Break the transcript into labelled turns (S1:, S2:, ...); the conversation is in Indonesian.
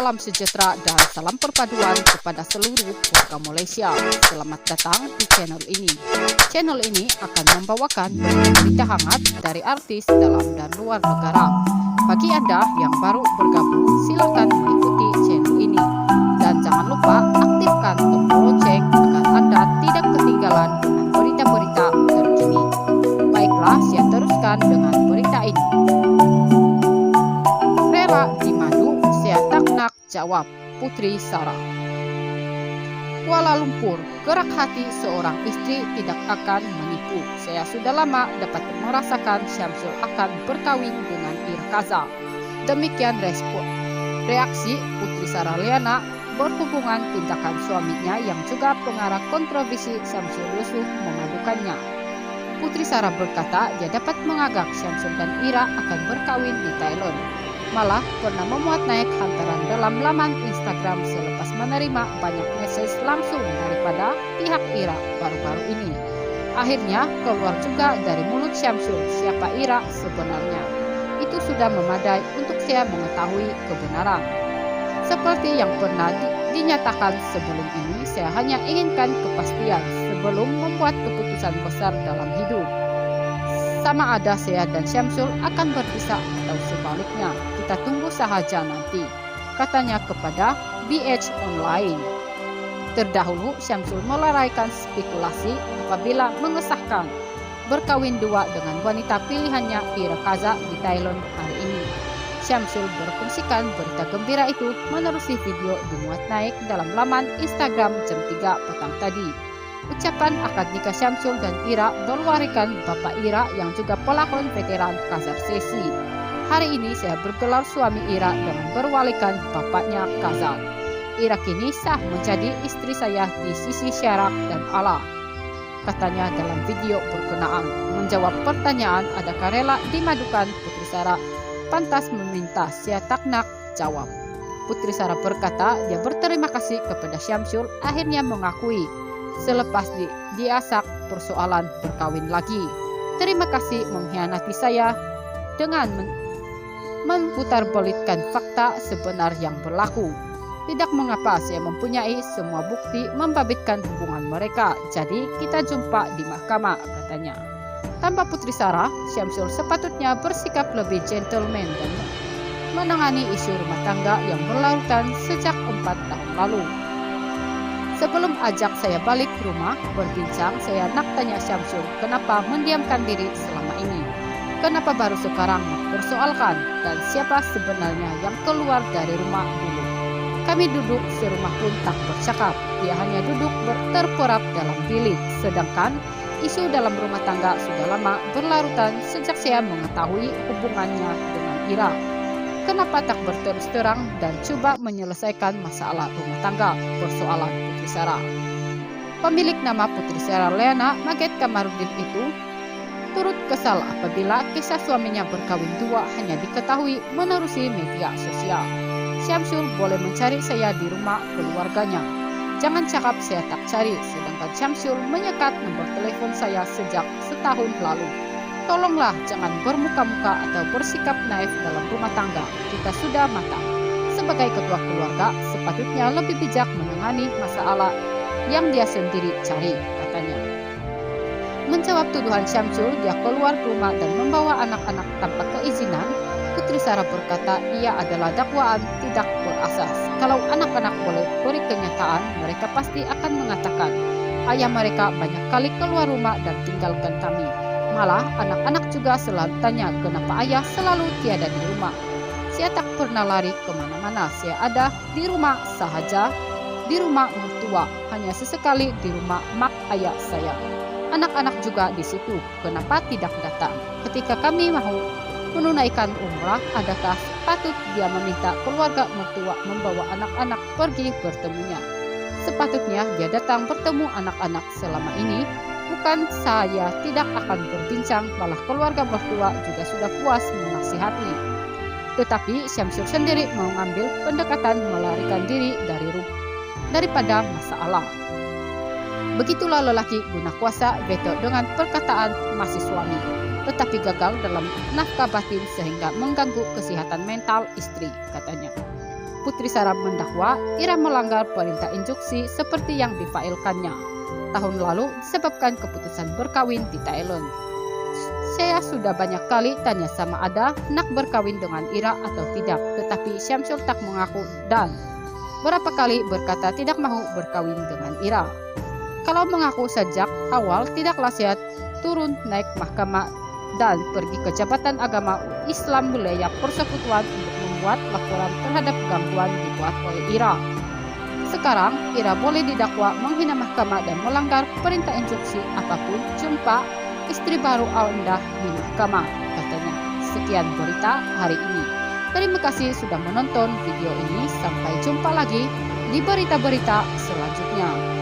S1: Salam sejahtera dan salam perpaduan kepada seluruh warga Malaysia. Selamat datang di channel ini. Channel ini akan membawakan berita hangat dari artis dalam dan luar negara. Bagi Anda yang baru bergabung, silakan mengikuti channel ini. Dan jangan lupa aktifkan tombol lonceng agar Anda tidak ketinggalan dengan berita-berita terkini. Baiklah, saya teruskan dengan berita ini. Rela dimadu, saya tak nak jawab, Putri Sarah. Kuala Lumpur, gerak hati seorang istri tidak akan menipu. Saya sudah lama dapat merasakan Syamsul akan berkawin dengan Ira Kaza. Demikian reaksi Putri Sarah Liana berhubungan tindakan suaminya yang juga pengarah kontroversi Syamsul Yusuf memadukannya. Putri Sarah berkata dia dapat mengagak Syamsul dan Ira akan berkawin di Thailand. Malah pernah memuat naik hantaran dalam laman Instagram selepas menerima banyak message langsung daripada pihak Ira baru-baru ini. Akhirnya keluar juga dari mulut Syamsul siapa Ira sebenarnya. Itu sudah memadai untuk saya mengetahui kebenaran. Seperti yang pernah dinyatakan sebelum ini, saya hanya inginkan kepastian sebelum membuat keputusan besar dalam hidup. Sama ada saya dan Syamsul akan berpisah atau sebaliknya. Kita tunggu sahaja nanti, katanya kepada BH Online. Terdahulu Syamsul melaraikan spekulasi apabila mengesahkan berkawin dua dengan wanita pilihannya Ira Kaza di Thailand hari ini. Syamsul berfungsikan berita gembira itu menerusi video dimuat naik dalam laman Instagram jam 3 petang tadi. Ucapan akad nikah Syamsul dan Ira berwarikan Bapak Ira yang juga pelakon veteran Kazar Sesi. Hari ini saya bergelar suami Ira dengan berwalikan bapaknya Kazar. Ira kini sah menjadi istri saya di sisi syarak dan Allah, katanya dalam video berkenaan. Menjawab pertanyaan adakah rela dimadukan, Putri Sarah pantas meminta saya tak nak jawab. Putri Sarah berkata dia berterima kasih kepada Syamsul akhirnya mengakui selepas diasak persoalan berkawin lagi. Terima kasih mengkhianati saya dengan memutarbalitkan fakta sebenar yang berlaku. Tidak mengapa saya mempunyai semua bukti membabitkan hubungan mereka. Jadi kita jumpa di mahkamah, katanya. Tambah Putri Sarah, Syamsul sepatutnya bersikap lebih gentleman dan menangani isu rumah tangga yang berlarutan sejak 4 tahun lalu. Sebelum ajak saya balik ke rumah berbincang, saya nak tanya Syamsul kenapa mendiamkan diri selama ini. Kenapa baru sekarang mempersoalkan dan siapa sebenarnya yang keluar dari rumah dulu. Kami duduk serumah pun tak bercakap. Dia hanya duduk terperap dalam bilik. Sedangkan isu dalam rumah tangga sudah lama berlarutan sejak saya mengetahui hubungannya dengan Ira. Kenapa tak berterus terang dan coba menyelesaikan masalah rumah tangga? Persoalan Putri Sarah. Pemilik nama Putri Sarah Liana, Maged Kamarudin itu turut kesal apabila kisah suaminya berkawin dua hanya diketahui menerusi media sosial. Syamsul boleh mencari saya di rumah keluarganya. Jangan cakap saya tak cari, sedangkan Syamsul menyekat nomor telepon saya sejak setahun lalu. Tolonglah jangan bermuka-muka atau bersikap naif dalam rumah tangga. Kita sudah matang. Sebagai ketua keluarga, sepatutnya lebih bijak menangani masalah yang dia sendiri cari, katanya. Menjawab tuduhan Syamsul, dia keluar rumah dan membawa anak-anak tanpa keizinan. Putri Sarah berkata ia adalah dakwaan tidak berasas. Kalau anak-anak boleh beri kenyataan, mereka pasti akan mengatakan ayah mereka banyak kali keluar rumah dan tinggalkan kami. Malah anak-anak juga selalu tanya kenapa ayah selalu tiada di rumah. Saya tak pernah lari kemana-mana. Saya ada di rumah sahaja, di rumah mertua, hanya sesekali di rumah mak ayah saya. Anak-anak juga di situ. Kenapa tidak datang? Ketika kami mau menunaikan umrah, adakah patut dia meminta keluarga mertua membawa anak-anak pergi bertemunya? Sepatutnya dia datang bertemu anak-anak selama ini. Bukan saya tidak akan berbincang, malah keluarga mertua juga sudah puas menasihati. Tetapi Syamsul sendiri mengambil pendekatan melarikan diri daripada masalah. Begitulah lelaki guna kuasa veto dengan perkataan masih suami, tetapi gagal dalam nafkah batin sehingga mengganggu kesehatan mental istri, katanya. Putri Sarah mendakwa Ira melanggar perintah instruksi seperti yang difailkannya tahun lalu disebabkan keputusan berkawin di Thailand. Saya sudah banyak kali tanya sama Ada nak berkawin dengan Ira atau tidak, tetapi Syamsul tak mengaku dan berapa kali berkata tidak mau berkawin dengan Ira. Kalau mengaku sejak awal tidaklah saya turun naik mahkamah dan pergi ke Jabatan Agama Islam Wilayah Persekutuan untuk membuat laporan terhadap gangguan dibuat oleh Ira. Sekarang Ira boleh didakwa menghina mahkamah dan melanggar perintah instruksi apapun jumpa istri baru Anda di mahkamah, katanya. Sekian berita hari ini. Terima kasih sudah menonton video ini. Sampai jumpa lagi di berita-berita selanjutnya.